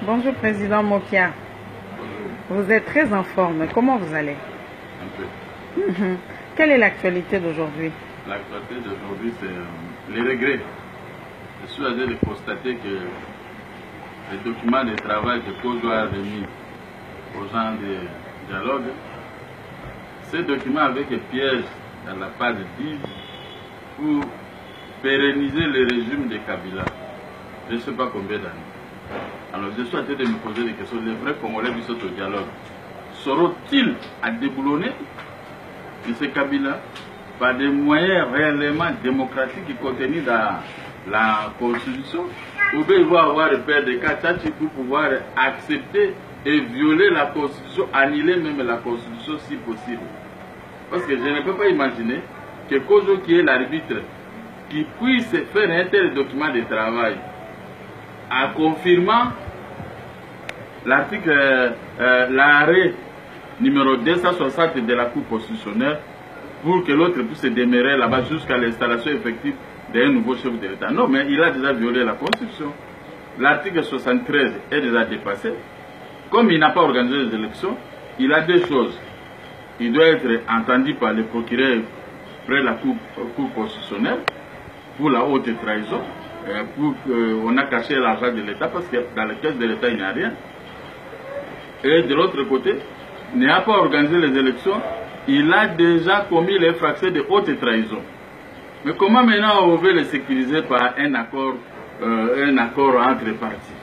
Bonjour Président Mokia. Bonjour. Vous êtes très en forme. Comment vous allez? Un peu. Quelle est l'actualité d'aujourd'hui? L'actualité d'aujourd'hui, c'est les regrets. Je suis allé de constater que les documents de travail que COJO a remis aux gens de dialogue, ces documents avec des pièges dans la page 10 pour pérenniser le régime de Kabila. Je ne sais pas combien d'années. Alors je suis en train de me poser des questions. Les vrais Congolais qui sont au dialogue seront-ils à déboulonner M. Kabila par des moyens réellement démocratiques contenus dans la Constitution, ou bien ils vont avoir peur de Kachachi pour pouvoir accepter et violer la Constitution, annuler même la Constitution si possible. Parce que je ne peux pas imaginer que COJO, qui est l'arbitre, qui puisse faire un tel document de travail en confirmant l'article, l'arrêt numéro 260 de la Cour constitutionnelle pour que l'autre puisse demeurer là-bas jusqu'à l'installation effective d'un nouveau chef de l'État. Non, mais il a déjà violé la Constitution. L'article 73 est déjà dépassé. Comme il n'a pas organisé les élections, il a deux choses. Il doit être entendu par le procureur près de la Cour constitutionnelle pour la haute trahison, pour qu'on a caché l'argent de l'État, parce que dans la caisse de l'État, il n'y a rien. Et de l'autre côté, il n'a pas organisé les élections, il a déjà commis l'infraction de haute trahison. Mais comment maintenant on veut le sécuriser par un accord entre partis?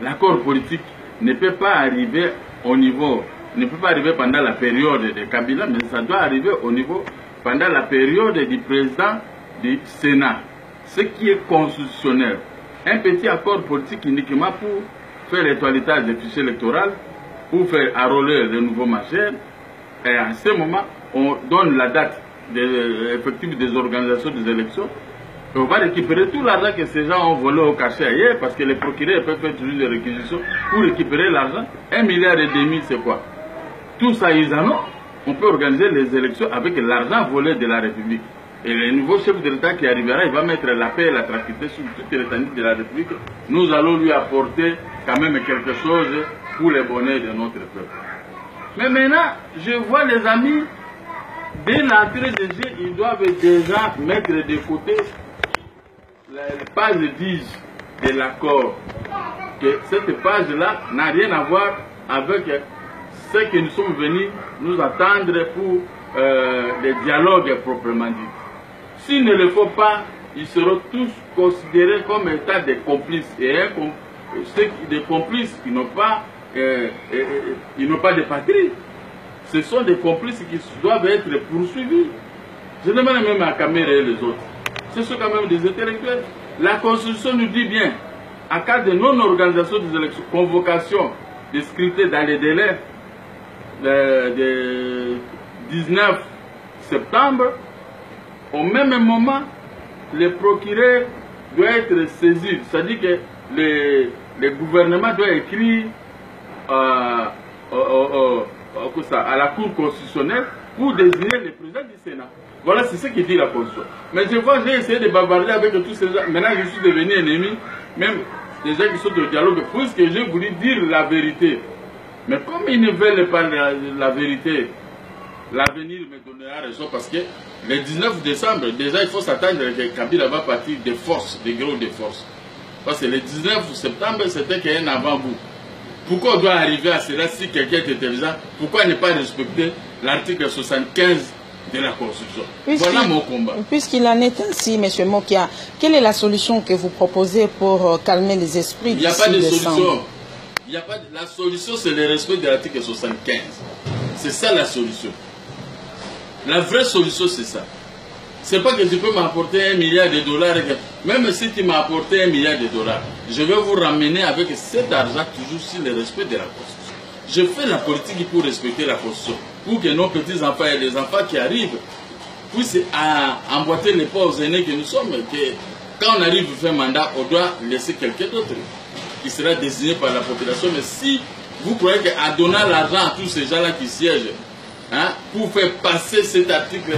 L'accord politique ne peut pas arriver au niveau, ne peut pas arriver pendant la période de Kabila, mais ça doit arriver au niveau pendant la période du président du Sénat, ce qui est constitutionnel. Un petit accord politique uniquement pour faire le toilettage des fichiers électoraux, pour faire enrôler le nouveau majeur, et à ce moment, on donne la date effective des organisations des élections, et on va récupérer tout l'argent que ces gens ont volé au cachet ailleurs, parce que les procureurs peuvent faire toujours des réquisitions pour récupérer l'argent. 1,5 milliard, c'est quoi? Tout ça, ils en ont. On peut organiser les élections avec l'argent volé de la République. Et le nouveau chef de l'État qui arrivera, il va mettre la paix et la tranquillité sur toute l'étendue de la République. Nous allons lui apporter quand même quelque chose pour le bonheur de notre peuple. Mais maintenant, je vois les amis, dès l'entrée des jeux, ils doivent déjà mettre de côté la page 10 de l'accord. Que cette page-là n'a rien à voir avec ce que nous sommes venus nous attendre pour les dialogues proprement dit. S'il ne le faut pas, ils seront tous considérés comme état des complices. Et des complices qui n'ont pas, de patrie. Ce sont des complices qui doivent être poursuivis. Je demande même à Kamere et les autres. Ce sont quand même des intellectuels. La Constitution nous dit bien, en cas de non-organisation des élections, convocation des scrutés dans les délais de 19 septembre, au même moment, le procureur doit être saisi. C'est-à-dire que le gouvernement doit écrire à la Cour constitutionnelle pour désigner le président du Sénat. Voilà, c'est ce qui dit la Constitution. Mais je vois, j'ai essayé de bavarder avec tous ces gens. Maintenant, je suis devenu ennemi, même des gens qui sont au dialogue, puisque j'ai voulu dire la vérité. Mais comme ils ne veulent pas la vérité, l'avenir me donnera raison, parce que le 19 décembre, déjà, il faut s'attendre que Kabila va partir de force, de gros de force. Parce que le 19 septembre, c'était qu'un avant-goût. Pourquoi on doit arriver à cela si quelqu'un est intelligent? Pourquoi ne pas respecter l'article 75 de la Constitution? Voilà mon combat. Puisqu'il en est ainsi, M. Mokia, quelle est la solution que vous proposez pour calmer les esprits? Il n'y a pas de solution. La solution, c'est le respect de l'article 75. C'est ça la solution. La vraie solution, c'est ça. C'est pas que tu peux m'apporter $1 milliard. Même si tu m'as apporté $1 milliard, je vais vous ramener avec cet argent toujours sur le respect de la Constitution. Je fais la politique pour respecter la Constitution. Pour que nos petits-enfants et les enfants qui arrivent puissent emboîter les pas aux aînés que nous sommes. Que quand on arrive à faire mandat, on doit laisser quelqu'un d'autre qui sera désigné par la population. Mais si vous croyez qu'en donnant l'argent à tous ces gens-là qui siègent, pour faire passer cet article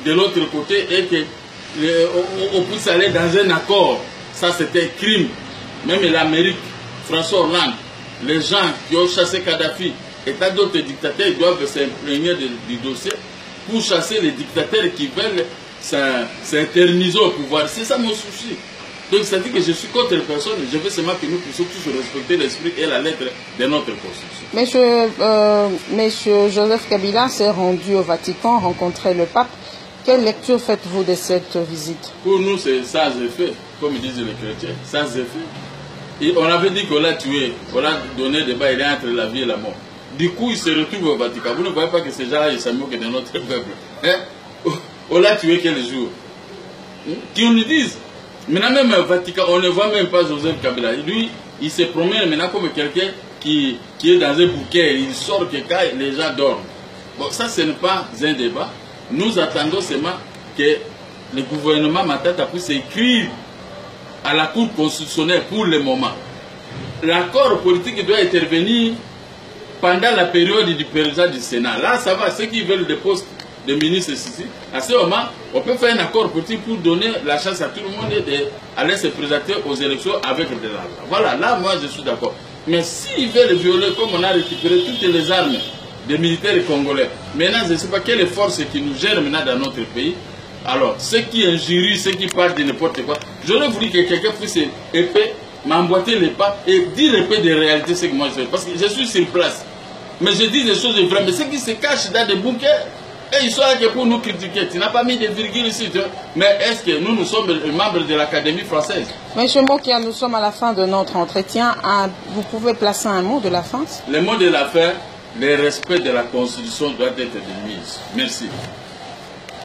de l'autre côté et qu'on puisse aller dans un accord, ça c'était un crime. Même l'Amérique François Hollande, les gens qui ont chassé Kadhafi et tant d'autres dictateurs doivent s'imprégner du dossier pour chasser les dictateurs qui veulent s'éterniser au pouvoir. C'est ça mon souci. Donc ça dit que je suis contre personne, je veux seulement que nous puissions tous respecter l'esprit et la lettre de notre constitution. Monsieur Joseph Kabila s'est rendu au Vatican, rencontrer le pape. Quelle lecture faites-vous de cette visite? Pour nous, c'est sans effet, comme disent les chrétiens, sans effet. Et on avait dit qu'on l'a tué, on l'a donné des bas, il est entre la vie et la mort. Du coup, il se retrouve au Vatican. Vous ne voyez pas que ces gens-là, ils s'amusent de notre peuple. Hein? On l'a tué quel jour? Qui nous disent? Maintenant, même au Vatican, on ne voit même pas Joseph Kabila. Lui, il se promène maintenant comme quelqu'un qui est dans un bouquet. Il sort que quand les gens dorment. Bon, ça, ce n'est pas un débat. Nous attendons seulement que le gouvernement Matata puisse écrire à la Cour constitutionnelle pour le moment. L'accord politique doit intervenir pendant la période du président du Sénat. Là, ça va. Ceux qui veulent des postes de ministres ici, à ce moment, on peut faire un accord politique pour donner la chance à tout le monde d'aller se présenter aux élections avec de l'argent. Voilà, là, moi, je suis d'accord. Mais s'ils veulent violer, comme on a récupéré toutes les armes des militaires congolais, maintenant, je ne sais pas quelle force qui nous gère maintenant dans notre pays. Alors, ceux qui injurient, ceux qui parlent de n'importe quoi, j'aurais voulu que quelqu'un puisse m'emboîter les pas et dire un peu de réalité ce que moi je fais. Parce que je suis sur place. Mais je dis des choses vraies. Mais ceux qui se cachent dans des bunkers, et ils sont là que pour nous critiquer. Tu n'as pas mis de virgule ici. Mais est-ce que nous sommes membres de l'Académie française? Monsieur Mokia, nous sommes à la fin de notre entretien. Vous pouvez placer un mot de la fin? Le mot de la fin, le respect de la Constitution doit être de mise. Merci.